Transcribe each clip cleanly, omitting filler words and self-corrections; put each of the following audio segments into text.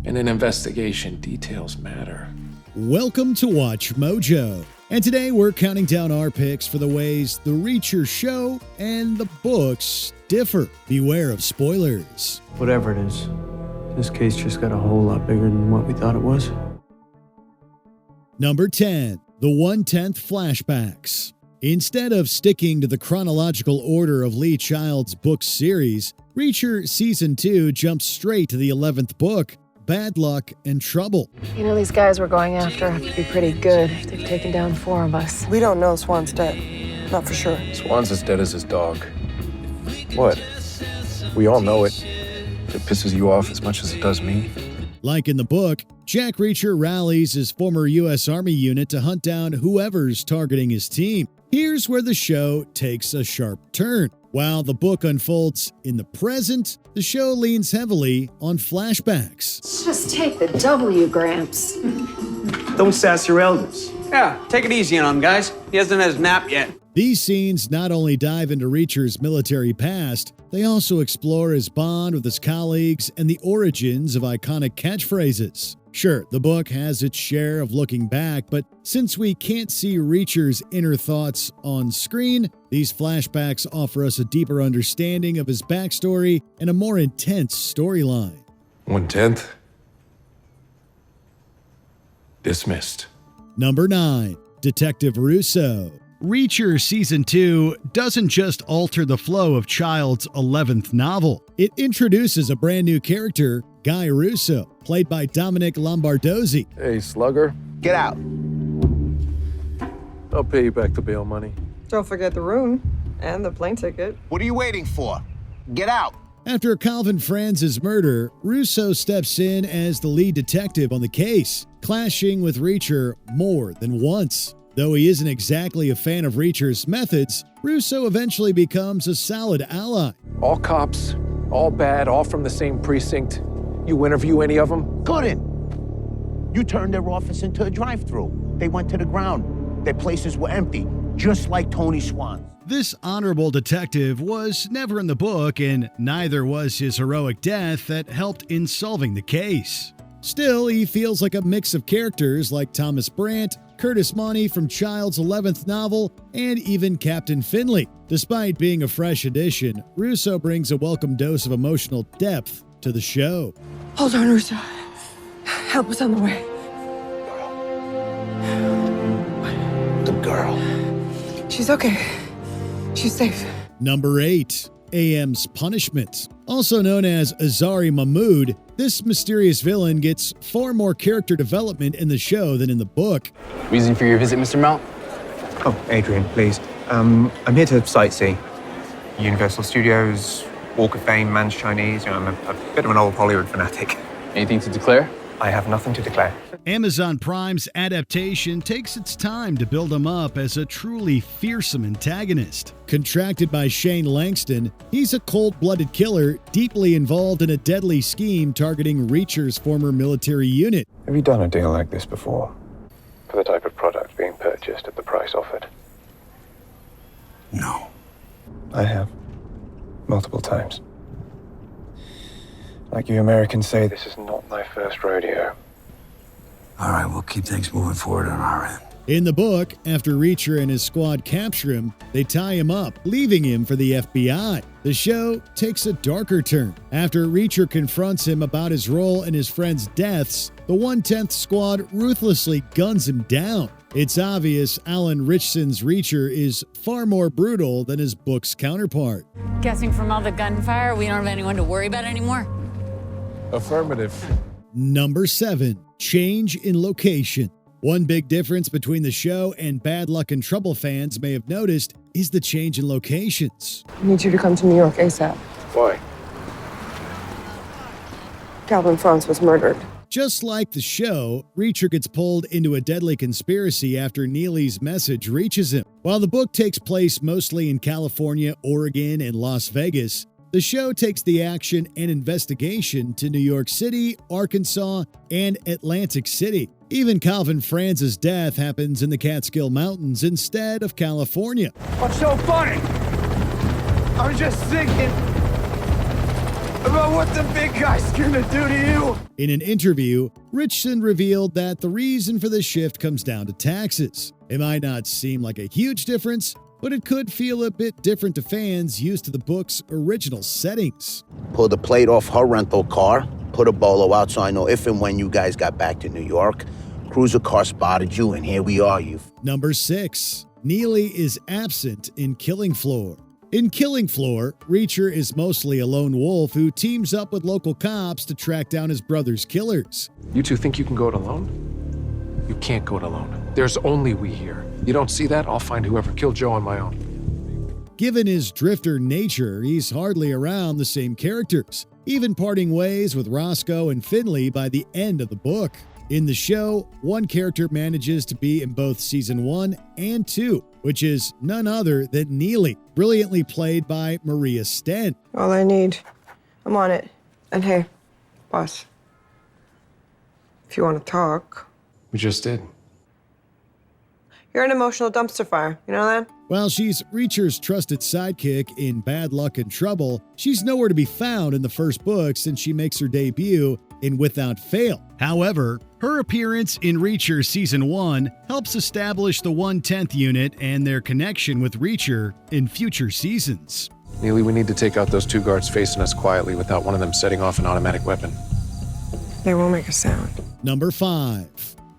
In an investigation, details matter. Welcome to Watch Mojo. And today we're counting down our picks for the ways the Reacher show and the books differ. Beware of spoilers. Whatever it is, this case just got a whole lot bigger than what we thought it was. Number 10, the 1/10 flashbacks. Instead of sticking to the chronological order of Lee Child's book series, Reacher Season 2 jumps straight to the 11th book, Bad Luck and Trouble. You know, these guys we're going after have to be pretty good if they've taken down 4 of us. We don't know Swan's dead. Not for sure. Swan's as dead as his dog. What? We all know it. If it pisses you off as much as it does me. Like in the book, Jack Reacher rallies his former U.S. Army unit to hunt down whoever's targeting his team. Here's where the show takes a sharp turn. While the book unfolds in the present, the show leans heavily on flashbacks. Let's just take the W, Gramps. Don't sass your elders. Yeah, take it easy on him, guys. He hasn't had his nap yet. These scenes not only dive into Reacher's military past, they also explore his bond with his colleagues and the origins of iconic catchphrases. Sure, the book has its share of looking back, but since we can't see Reacher's inner thoughts on screen, these flashbacks offer us a deeper understanding of his backstory and a more intense storyline. 1/10. Dismissed. Number 9, Detective Russo. Reacher Season 2 doesn't just alter the flow of Child's 11th novel. It introduces a brand new character, Guy Russo, played by Dominic Lombardozzi. Hey, slugger. Get out. I'll pay you back the bail money. Don't forget the room and the plane ticket. What are you waiting for? Get out. After Calvin Franz's murder, Russo steps in as the lead detective on the case, clashing with Reacher more than once. Though he isn't exactly a fan of Reacher's methods, Russo eventually becomes a solid ally. All cops, all bad, all from the same precinct. You interview any of them? Couldn't. You turned their office into a drive-through. They went to the ground. Their places were empty, just like Tony Swan's. This honorable detective was never in the book, and neither was his heroic death that helped in solving the case. Still, he feels like a mix of characters like Thomas Brandt, Curtis Monty from Child's 11th novel, and even Captain Finley. Despite being a fresh addition, Russo brings a welcome dose of emotional depth to the show. Hold on, Russo. Help us on the way. The girl. She's okay. She's safe. Number 8, AM's Punishment. Also known as Azari Mahmood, this mysterious villain gets far more character development in the show than in the book. Reason for your visit, Mr. Mount? Oh, Adrian, please. I'm here to sightsee. Universal Studios, Walk of Fame, Man's Chinese. I'm a bit of an old Hollywood fanatic. Anything to declare? I have nothing to declare. Amazon Prime's Adaptation takes its time to build him up as a truly fearsome antagonist. Contracted by Shane Langston, he's a cold-blooded killer deeply involved in a deadly scheme targeting Reacher's former military unit. Have you done a deal like this before? For the type of product being purchased at the price offered? No. I have. Multiple times. Like you Americans say, this is not my first rodeo. All right, we'll keep things moving forward on our end. In the book, after Reacher and his squad capture him, they tie him up, leaving him for the FBI. The show takes a darker turn. After Reacher confronts him about his role in his friends' deaths, the 1/10 squad ruthlessly guns him down. It's obvious Alan Ritchson's Reacher is far more brutal than his book's counterpart. Guessing from all the gunfire, we don't have anyone to worry about anymore? Affirmative. Number 7, change in location. One big difference between the show and Bad Luck and Trouble fans may have noticed is the change in locations. I need you to come to New York ASAP. Why? Calvin Franz was murdered. Just like the show, Reacher gets pulled into a deadly conspiracy after Neely's message reaches him. While the book takes place mostly in California, Oregon, and Las Vegas, the show takes the action and investigation to New York City, Arkansas, and Atlantic City. Even Calvin Franz's death happens in the Catskill Mountains instead of California. What's so funny? I was just thinking. about what the big guy's gonna do to you. In an interview, Ritchson revealed that the reason for the shift comes down to taxes. It might not seem like a huge difference, but it could feel a bit different to fans used to the book's original settings. Pull the plate off her rental car, put a bolo out so I know if and when you guys got back to New York. Cruiser car spotted you, and here we are, you. Number 6. Neely is absent in Killing Floor. In Killing Floor, Reacher is mostly a lone wolf who teams up with local cops to track down his brother's killers. You two think you can go it alone? You can't go it alone. There's only we here. You don't see that? I'll find whoever killed Joe on my own. Given his drifter nature, he's hardly around the same characters, even parting ways with Roscoe and Finley by the end of the book. In the show, one character manages to be in both season 1 and 2, which is none other than Neely, brilliantly played by Maria Stent. All I need. I'm on it. And hey, boss, if you want to talk. We just did. You're an emotional dumpster fire, you know that? While she's Reacher's trusted sidekick in Bad Luck and Trouble, she's nowhere to be found in the first book since she makes her debut in Without Fail. However, her appearance in Reacher Season 1 helps establish the 1/10th unit and their connection with Reacher in future seasons. Neely, we need to take out those two guards facing us quietly without one of them setting off an automatic weapon. They won't make a sound. Number 5.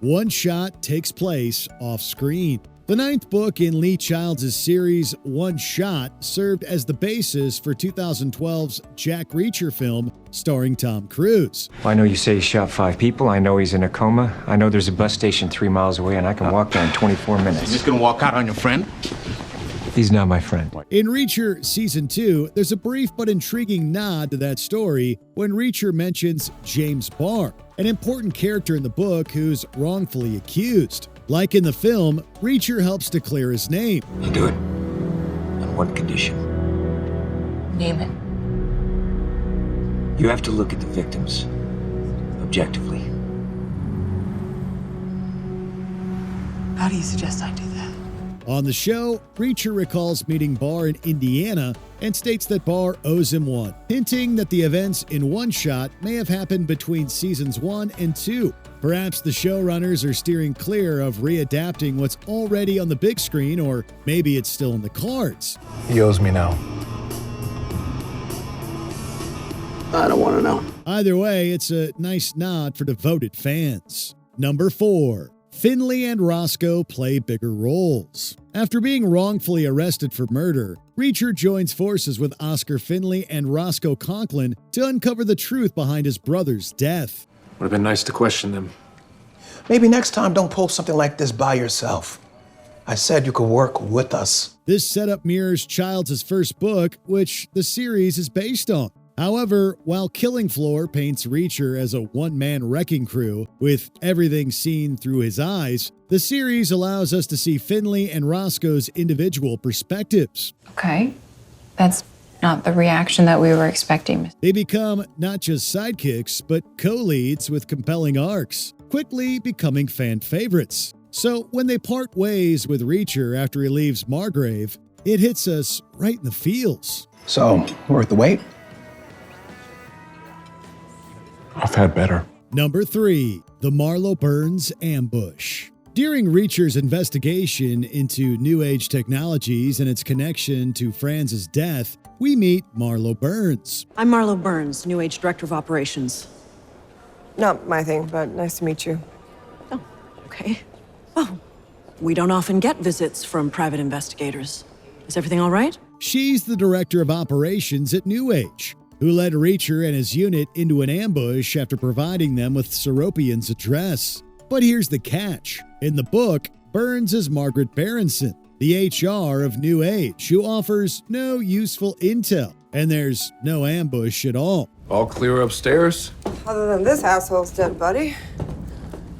One Shot takes place off-screen. The 9th book in Lee Childs' series, One Shot, served as the basis for 2012's Jack Reacher film starring Tom Cruise. I know you say he shot 5 people. I know he's in a coma. I know there's a bus station 3 miles away, and I can walk there in 24 minutes. You just gonna walk out on your friend? He's not my friend. In Reacher Season 2, there's a brief but intriguing nod to that story when Reacher mentions James Barr, an important character in the book who's wrongfully accused. Like in the film, Reacher helps to clear his name. You do it on one condition. Name it. You have to look at the victims objectively. How do you suggest I do that? On the show, Reacher recalls meeting Barr in Indiana and states that Barr owes him one, hinting that the events in One Shot may have happened between seasons 1 and 2. Perhaps the showrunners are steering clear of readapting what's already on the big screen, or maybe it's still in the cards. He owes me now. I don't want to know. Either way, it's a nice nod for devoted fans. Number 4. Finley and Roscoe play bigger roles. After being wrongfully arrested for murder, Reacher joins forces with Oscar Finley and Roscoe Conklin to uncover the truth behind his brother's death. Would have been nice to question them. Maybe next time don't pull something like this by yourself. I said you could work with us. This setup mirrors Childs' first book, which the series is based on. However, while Killing Floor paints Reacher as a one-man wrecking crew, with everything seen through his eyes, the series allows us to see Finley and Roscoe's individual perspectives. Okay, that's not the reaction that we were expecting. They become not just sidekicks, but co-leads with compelling arcs, quickly becoming fan favorites. So when they part ways with Reacher after he leaves Margrave, it hits us right in the feels. So, worth the wait? I've had better. Number 3. The Marlo Burns Ambush. During Reacher's investigation into New Age technologies and its connection to Franz's death, we meet Marlo Burns. I'm Marlo Burns, New Age Director of Operations. Not my thing, but nice to meet you. Oh, okay. Well, we don't often get visits from private investigators. Is everything all right? She's the Director of Operations at New Age, who led Reacher and his unit into an ambush after providing them with Seropian's address. But here's the catch. In the book, Burns is Margaret Berenson, the HR of New Age, who offers no useful intel, and there's no ambush at all. All clear upstairs? Other than this asshole's dead buddy.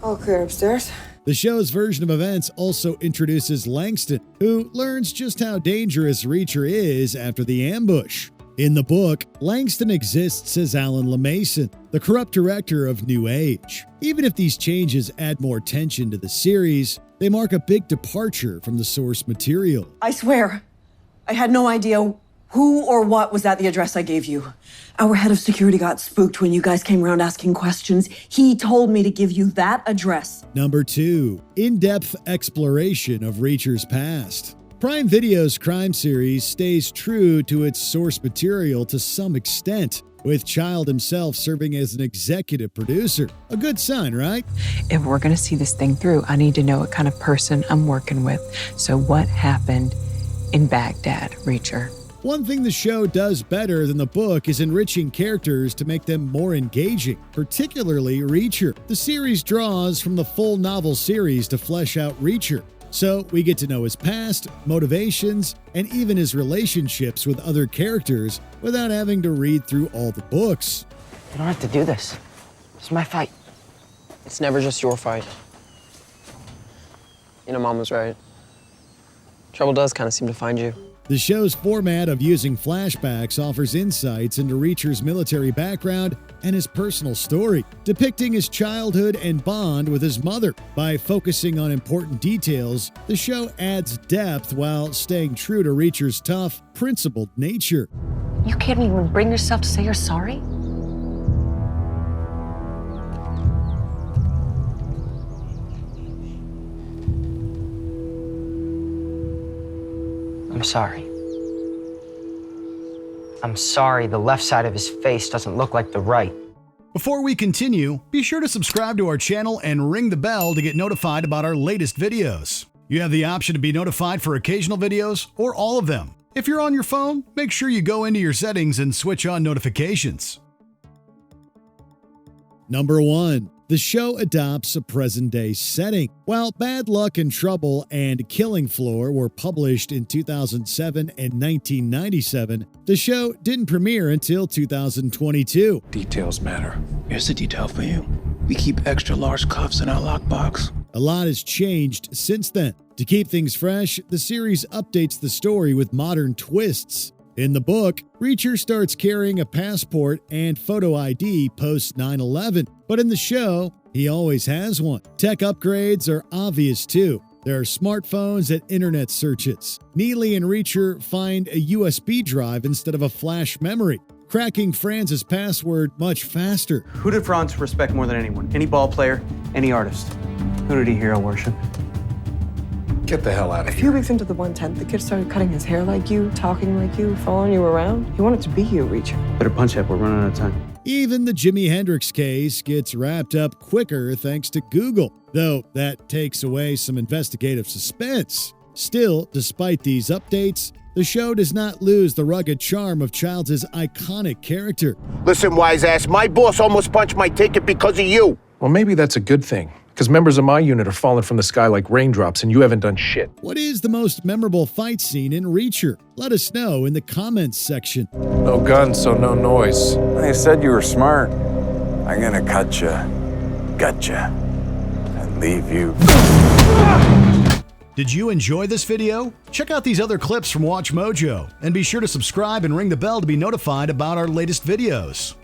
All clear upstairs. The show's version of events also introduces Langston, who learns just how dangerous Reacher is after the ambush. In the book, Langston exists as Alan LeMason, the corrupt director of New Age. Even if these changes add more tension to the series, they mark a big departure from the source material. I swear, I had no idea Who or what was at the address I gave you? Our head of security got spooked when you guys came around asking questions. He told me to give you that address. Number 2. In-depth exploration of Reacher's past. Prime Video's crime series stays true to its source material to some extent, with Child himself serving as an executive producer. A good sign, right? If we're going to see this thing through, I need to know what kind of person I'm working with. So what happened in Baghdad, Reacher? One thing the show does better than the book is enriching characters to make them more engaging, particularly Reacher. The series draws from the full novel series to flesh out Reacher, so we get to know his past, motivations, and even his relationships with other characters without having to read through all the books. You don't have to do this. It's my fight. It's never just your fight. You know, Mom was right. Trouble does kind of seem to find you. The show's format of using flashbacks offers insights into Reacher's military background and his personal story, depicting his childhood and bond with his mother. By focusing on important details, the show adds depth while staying true to Reacher's tough, principled nature. You can't even bring yourself to say you're sorry? I'm sorry. I'm sorry the left side of his face doesn't look like the right. Before we continue, be sure to subscribe to our channel and ring the bell to get notified about our latest videos. You have the option to be notified for occasional videos or all of them. If you're on your phone, make sure you go into your settings and switch on notifications. Number 1. The show adopts a present-day setting. While Bad Luck and Trouble and Killing Floor were published in 2007 and 1997, the show didn't premiere until 2022. Details matter. Here's the detail for you. We keep extra large cuffs in our lockbox. A lot has changed since then. To keep things fresh, the series updates the story with modern twists. In the book, Reacher starts carrying a passport and photo ID post 9/11, but in the show, he always has one. Tech upgrades are obvious too. There are smartphones and internet searches. Neely and Reacher find a USB drive instead of a flash memory, cracking Franz's password much faster. Who did Franz respect more than anyone? Any ball player? Any artist? Who did he hero worship? Get the hell out of A here. few weeks into the 110th, the kid started cutting his hair like you, talking like you, following you around. He wanted to be you, Reacher. Better punch up, we're running out of time. Even the Jimi Hendrix case gets wrapped up quicker thanks to Google, though that takes away some investigative suspense. Still, despite these updates, the show does not lose the rugged charm of Childs' iconic character. Listen, wise ass, my boss almost punched my ticket because of you. Well, maybe that's a good thing, because members of my unit are falling from the sky like raindrops and you haven't done shit. What is the most memorable fight scene in Reacher? Let us know in the comments section. No guns, so no noise. They said you were smart. I'm gonna cut you, gut you, and leave you. Did you enjoy this video? Check out these other clips from WatchMojo, and be sure to subscribe and ring the bell to be notified about our latest videos.